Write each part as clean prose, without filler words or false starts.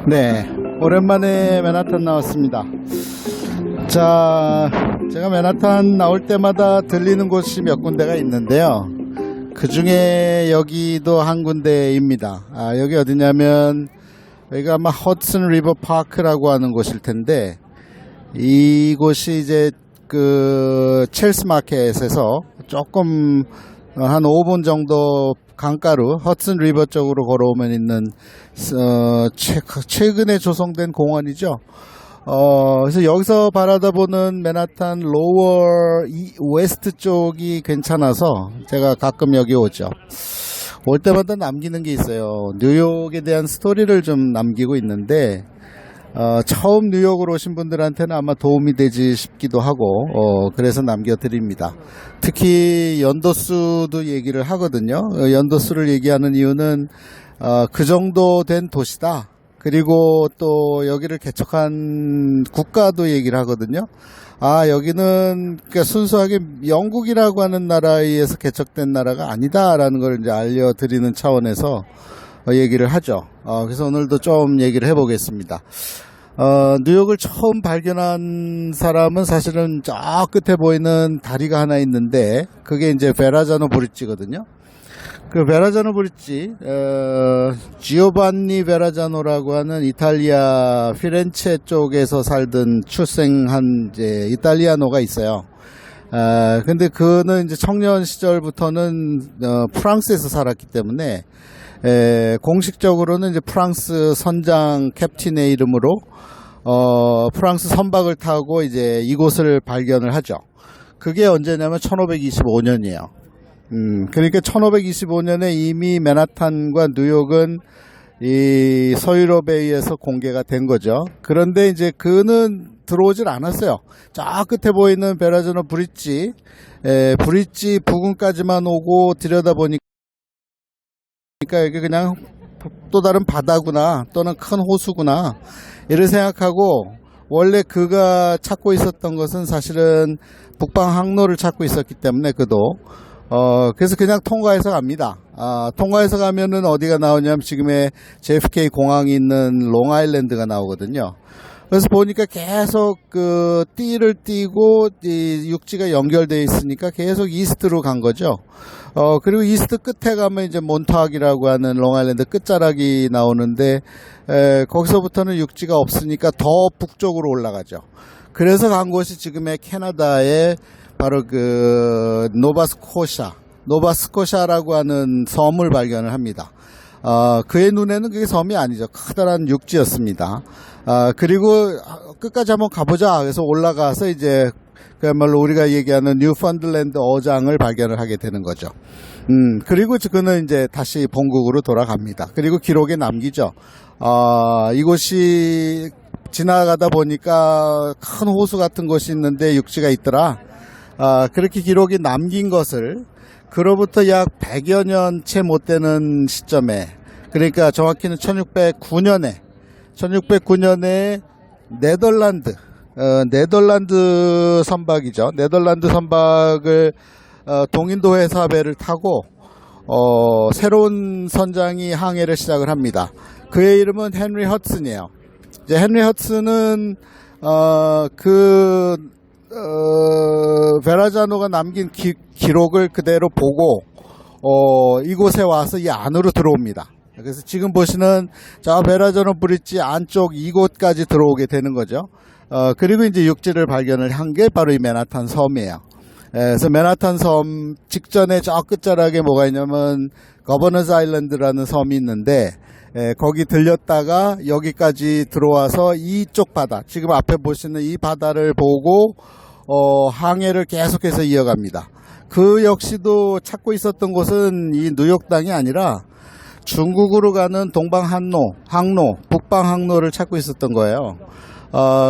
네, 오랜만에 맨하탄 나왔습니다. 자, 제가 맨하탄 나올 때마다 들리는 곳이 몇 군데가 있는데요. 그 중에 여기도 한 군데입니다. 여기 어디냐면 여기가 아마 허드슨 리버 파크라고 하는 곳일 텐데, 이곳이 이제 그 첼스 마켓에서 조금 한 5분 정도 강가로 허드슨 리버 쪽으로 걸어오면 있는 최근에 조성된 공원이죠. 그래서 여기서 바라다 보는 맨하탄 로워 웨스트 쪽이 괜찮아서 제가 가끔 여기 오죠. 올 때마다 남기는 게 있어요. 뉴욕에 대한 스토리를 좀 남기고 있는데, 처음 뉴욕으로 오신 분들한테는 아마 도움이 되지 싶기도 하고, 그래서 남겨드립니다. 특히 연도수도 얘기를 하거든요. 연도수를 얘기하는 이유는, 그 정도 된 도시다. 그리고 또 여기를 개척한 국가도 얘기를 하거든요. 여기는 그러니까 순수하게 영국이라고 하는 나라에 의해서 개척된 나라가 아니다라는 걸 이제 알려드리는 차원에서 얘기를 하죠. 그래서 오늘도 좀 얘기를 해보겠습니다. 뉴욕을 처음 발견한 사람은 사실은 저 끝에 보이는 다리가 하나 있는데, 그게 이제 베라자노 브릿지거든요. 그 베라자노 브릿지, 지오반니 베라자노라고 하는 이탈리아 피렌체 쪽에서 살던 출생한 이제 이탈리아노가 있어요. 근데 그는 이제 청년 시절부터는 프랑스에서 살았기 때문에 공식적으로는 이제 프랑스 선장 캡틴의 이름으로 프랑스 선박을 타고 이제 이곳을 발견을 하죠. 그게 언제냐면 1525년이에요. 그러니까 1525년에 이미 맨하탄과 뉴욕은 이 서유럽에 의해서 공개가 된 거죠. 그런데 이제 그는 들어오질 않았어요. 저 끝에 보이는 베라자노 브릿지, 브릿지 부근까지만 오고 들여다보니까 이게 그냥 또 다른 바다구나, 또는 큰 호수구나, 이를 생각하고, 원래 그가 찾고 있었던 것은 사실은 북방 항로를 찾고 있었기 때문에 그도 그래서 그냥 통과해서 갑니다. 통과해서 가면은 어디가 나오냐면 지금의 JFK 공항이 있는 롱아일랜드가 나오거든요. 그래서 보니까 계속 그 띠를 띠고 이 육지가 연결되어 있으니까 계속 이스트로 간 거죠. 그리고 이스트 끝에 가면 이제 몬타악이라고 하는 롱아일랜드 끝자락이 나오는데, 거기서부터는 육지가 없으니까 더 북쪽으로 올라가죠. 그래서 간 곳이 지금의 캐나다의 바로 그 노바스코샤라고 하는 섬을 발견을 합니다. 그의 눈에는 그게 섬이 아니죠. 커다란 육지였습니다. 그리고 끝까지 한번 가보자. 그래서 올라가서 이제 그야말로 우리가 얘기하는 뉴펀들랜드 어장을 발견을 하게 되는 거죠. 그리고 그는 이제 다시 본국으로 돌아갑니다. 그리고 기록에 남기죠. 이곳이 지나가다 보니까 큰 호수 같은 곳이 있는데 육지가 있더라. 그렇게 기록이 남긴 것을 그로부터 약 100여 년 채 못 되는 시점에, 그러니까 정확히는 1609년에 네덜란드 선박이죠. 네덜란드 선박을 동인도 회사배를 타고 새로운 선장이 항해를 시작을 합니다. 그의 이름은 헨리 허슨이에요. 이제 헨리 허슨은 베라자노가 남긴 기록을 그대로 보고 이곳에 와서 이 안으로 들어옵니다. 그래서 지금 보시는 저 베라자노 브릿지 안쪽 이곳까지 들어오게 되는 거죠. 그리고 이제 육지를 발견을 한 게 바로 이 맨하탄 섬이에요. 그래서 맨하탄 섬 직전에 저 끝자락에 뭐가 있냐면 거버너스 아일랜드라는 섬이 있는데, 거기 들렸다가 여기까지 들어와서 이쪽 바다, 지금 앞에 보시는 이 바다를 보고 항해를 계속해서 이어갑니다. 그 역시도 찾고 있었던 곳은 이 뉴욕 땅이 아니라 중국으로 가는 동방 항로, 북방 항로를 찾고 있었던 거예요.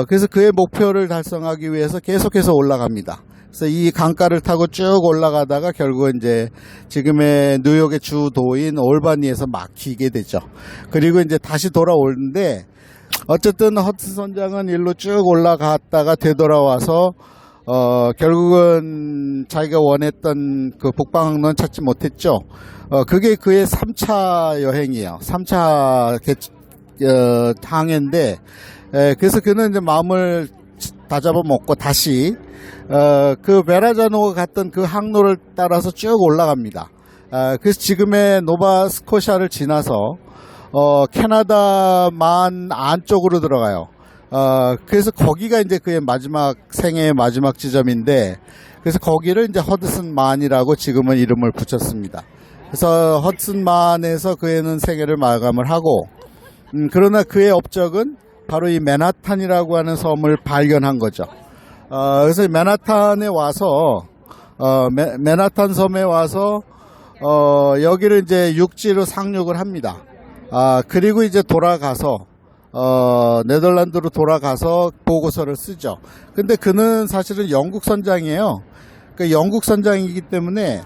그래서 그의 목표를 달성하기 위해서 계속해서 올라갑니다. 그래서 이 강가를 타고 쭉 올라가다가 결국은 이제 지금의 뉴욕의 주도인 올바니에서 막히게 되죠. 그리고 이제 다시 돌아오는데, 어쨌든 허슨 선장은 일로 쭉 올라갔다가 되돌아와서 결국은 자기가 원했던 그 북방항로는 찾지 못했죠. 그게 그의 3차 여행이에요. 3차 항해인데, 그래서 그는 이제 마음을 다잡아 먹고 다시 그 베라자노가 갔던 그 항로를 따라서 쭉 올라갑니다. 그래서 지금의 노바스코샤를 지나서 캐나다만 안쪽으로 들어가요. 그래서 거기가 이제 그의 생애의 마지막 지점인데, 그래서 거기를 이제 허드슨만이라고 지금은 이름을 붙였습니다. 그래서 허드슨만에서 그애는 생애를 마감을 하고, 그러나 그의 업적은 바로 이 맨하탄이라고 하는 섬을 발견한 거죠. 그래서 맨하탄에 와서 맨하탄 섬에 와서 여기를 이제 육지로 상륙을 합니다. 그리고 이제 돌아가서 네덜란드로 돌아가서 보고서를 쓰죠. 근데 그는 사실은 영국 선장이에요. 그러니까 영국 선장이기 때문에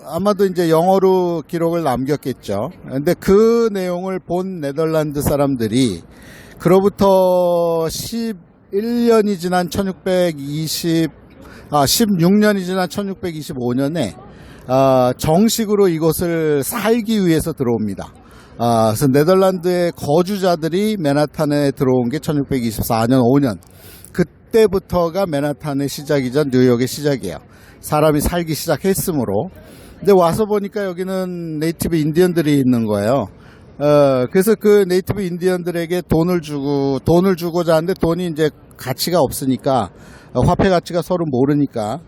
아마도 이제 영어로 기록을 남겼겠죠. 근데 그 내용을 본 네덜란드 사람들이 그로부터 16년이 지난 16년이 지난 1625년에 정식으로 이곳을 살기 위해서 들어옵니다. 그래서 네덜란드의 거주자들이 맨하탄에 들어온 게 1624년 5년. 그때부터가 맨하탄의 시작이자 뉴욕의 시작이에요. 사람이 살기 시작했으므로. 근데 와서 보니까 여기는 네이티브 인디언들이 있는 거예요. 그래서 그 네이티브 인디언들에게 돈을 주고자 하는데 돈이 이제 가치가 없으니까, 화폐 가치가 서로 모르니까,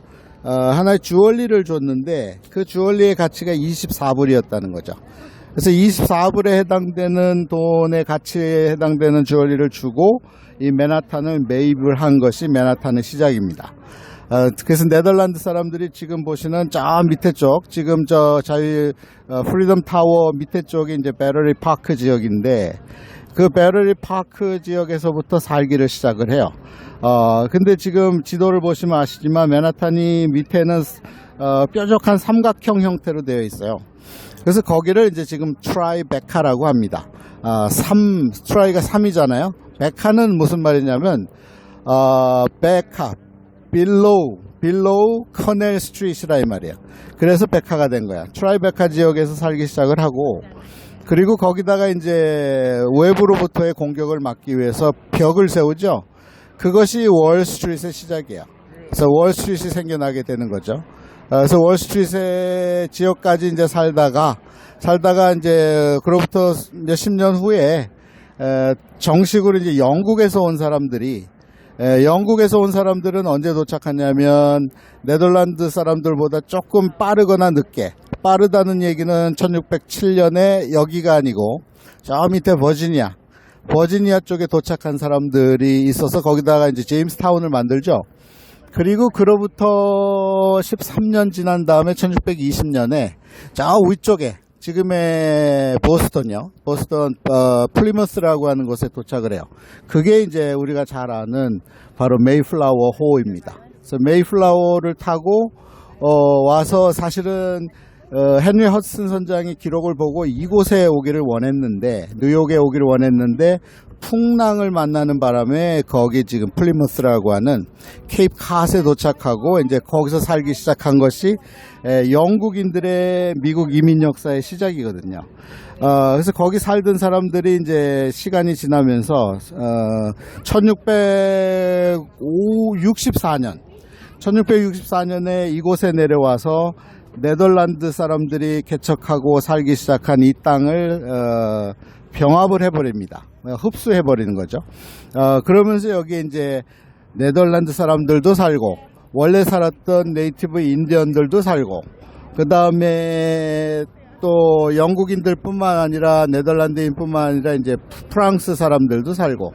하나의 주얼리를 줬는데 그 주얼리의 가치가 24불이었다는 거죠. 그래서 24불에 해당되는 돈의 가치에 해당되는 주얼리를 주고 이 맨하탄을 매입을 한 것이 맨하탄의 시작입니다. 그래서 네덜란드 사람들이 지금 보시는 저 밑에 쪽, 지금 저 프리덤 타워 밑에 쪽이 이제 베러리 파크 지역인데, 그 베러리 파크 지역에서부터 살기를 시작을 해요. 근데 지금 지도를 보시면 아시지만 맨하탄이 밑에는 뾰족한 삼각형 형태로 되어 있어요. 그래서 거기를 이제 지금 트라이베카라고 합니다. 트라이가 3이잖아요. 베카는 무슨 말이냐면, 베카, 빌로우 커넬 스트리트라 이 말이에요. 그래서 베카가 된 거야. 트라이베카 지역에서 살기 시작을 하고, 그리고 거기다가 이제 외부로부터의 공격을 막기 위해서 벽을 세우죠. 그것이 월스트리트의 시작이에요. 그래서 월스트리트이 생겨나게 되는 거죠. 그래서 월스트리트의 지역까지 이제 살다가 이제 그로부터 몇십 년 후에 정식으로 이제 영국에서 온 사람들은 언제 도착하냐면 네덜란드 사람들보다 조금 빠르거나 늦게, 빠르다는 얘기는 1607년에 여기가 아니고 저 밑에 버지니아 쪽에 도착한 사람들이 있어서 거기다가 이제 제임스타운을 만들죠. 그리고 그로부터 13년 지난 다음에 1620년에 저 위쪽에 지금의 보스턴 플리머스라고 하는 곳에 도착을 해요. 그게 이제 우리가 잘 아는 바로 메이플라워 호입니다. 그래서 메이플라워를 타고 와서 사실은 헨리 허드슨 선장이 기록을 보고 이곳에 오기를 원했는데, 뉴욕에 오기를 원했는데 풍랑을 만나는 바람에 거기 지금 플리머스라고 하는 케이프 캇에 도착하고 이제 거기서 살기 시작한 것이 영국인들의 미국 이민 역사의 시작이거든요. 그래서 거기 살던 사람들이 이제 시간이 지나면서 1664년에 이곳에 내려와서 네덜란드 사람들이 개척하고 살기 시작한 이 땅을 병합을 해버립니다. 흡수해버리는 거죠. 그러면서 여기에 이제 네덜란드 사람들도 살고, 원래 살았던 네이티브 인디언들도 살고, 그 다음에 또 영국인들뿐만 아니라 네덜란드인뿐만 아니라 이제 프랑스 사람들도 살고,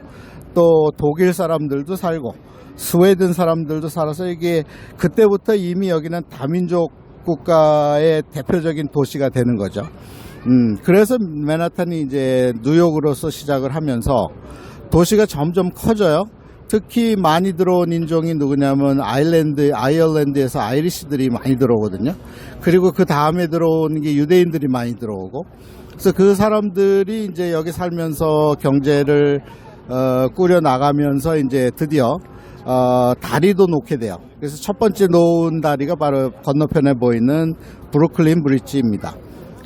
또 독일 사람들도 살고, 스웨덴 사람들도 살아서 이게 그때부터 이미 여기는 다민족 국가의 대표적인 도시가 되는 거죠. 그래서 맨하탄이 이제 뉴욕으로서 시작을 하면서 도시가 점점 커져요. 특히 많이 들어온 인종이 누구냐면 아이얼랜드에서 아이리시들이 많이 들어오거든요. 그리고 그 다음에 들어오는 게 유대인들이 많이 들어오고, 그래서 그 사람들이 이제 여기 살면서 경제를 꾸려 나가면서 이제 드디어 다리도 놓게 돼요. 그래서 첫 번째 놓은 다리가 바로 건너편에 보이는 브루클린 브릿지입니다.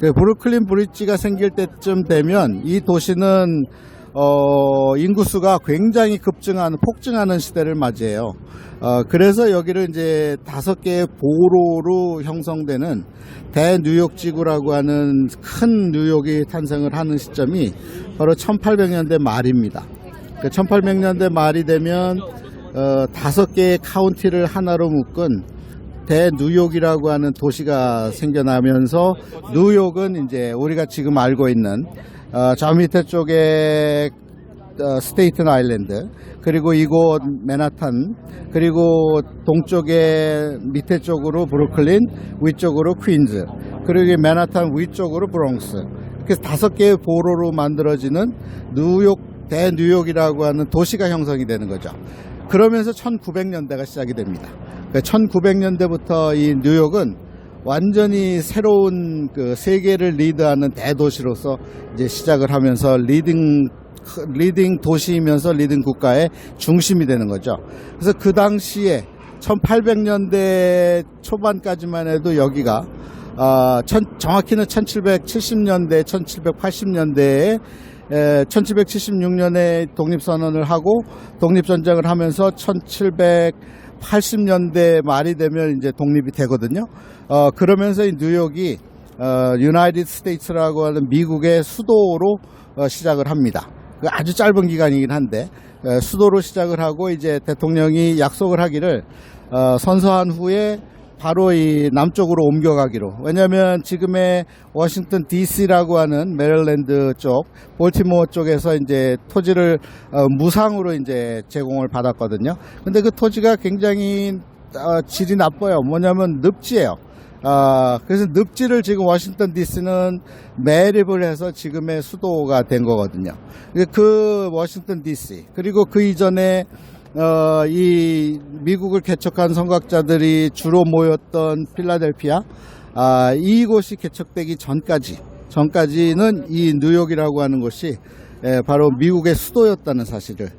그 브루클린 브릿지가 생길 때쯤 되면 이 도시는 인구수가 굉장히 폭증하는 시대를 맞이해요. 그래서 여기를 이제 5개의 보로로 형성되는 대뉴욕 지구라고 하는 큰 뉴욕이 탄생을 하는 시점이 바로 1800년대 말입니다. 그 1800년대 말이 되면 5개의 카운티를 하나로 묶은 대뉴욕이라고 하는 도시가 생겨나면서 뉴욕은 이제 우리가 지금 알고 있는 저 밑에 쪽에 스테이튼 아일랜드, 그리고 이곳 맨하탄, 그리고 동쪽에 밑에 쪽으로 브루클린, 위쪽으로 퀸즈, 그리고 맨하탄 위쪽으로 브롱스, 이렇게 5개의 보로로 만들어지는 대뉴욕이라고 하는 도시가 형성이 되는 거죠. 그러면서 1900년대가 시작이 됩니다. 1900년대부터 이 뉴욕은 완전히 새로운 그 세계를 리드하는 대도시로서 이제 시작을 하면서 리딩 도시이면서 리딩 국가의 중심이 되는 거죠. 그래서 그 당시에 1800년대 초반까지만 해도 여기가 정확히는 1770년대, 1780년대에 1776년에 독립선언을 하고 독립전쟁을 하면서 1780년대 말이 되면 이제 독립이 되거든요. 그러면서 이 뉴욕이 유나이티드 스테이츠라고 하는 미국의 수도로 시작을 합니다. 아주 짧은 기간이긴 한데 수도로 시작을 하고 이제 대통령이 약속을 하기를 선서한 후에 바로 이 남쪽으로 옮겨가기로. 왜냐하면 지금의 워싱턴 DC라고 하는 메릴랜드 쪽, 볼티모어 쪽에서 이제 토지를 무상으로 이제 제공을 받았거든요. 근데 그 토지가 굉장히 질이 나빠요. 뭐냐면 늪지예요. 그래서 늪지를 지금 워싱턴 DC는 매립을 해서 지금의 수도가 된 거거든요. 그 워싱턴 DC, 그리고 그 이전에 이 미국을 개척한 선각자들이 주로 모였던 필라델피아, 이곳이 개척되기 전까지는 이 뉴욕이라고 하는 곳이 바로 미국의 수도였다는 사실을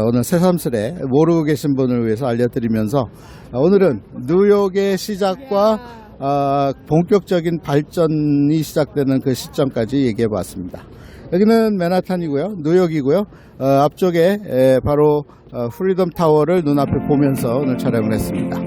오늘 새삼스레 모르고 계신 분을 위해서 알려드리면서 오늘은 뉴욕의 시작과 본격적인 발전이 시작되는 그 시점까지 얘기해 봤습니다. 여기는 맨하탄이고요, 뉴욕이고요. 앞쪽에 바로 프리덤 타워를 눈앞에 보면서 오늘 촬영을 했습니다.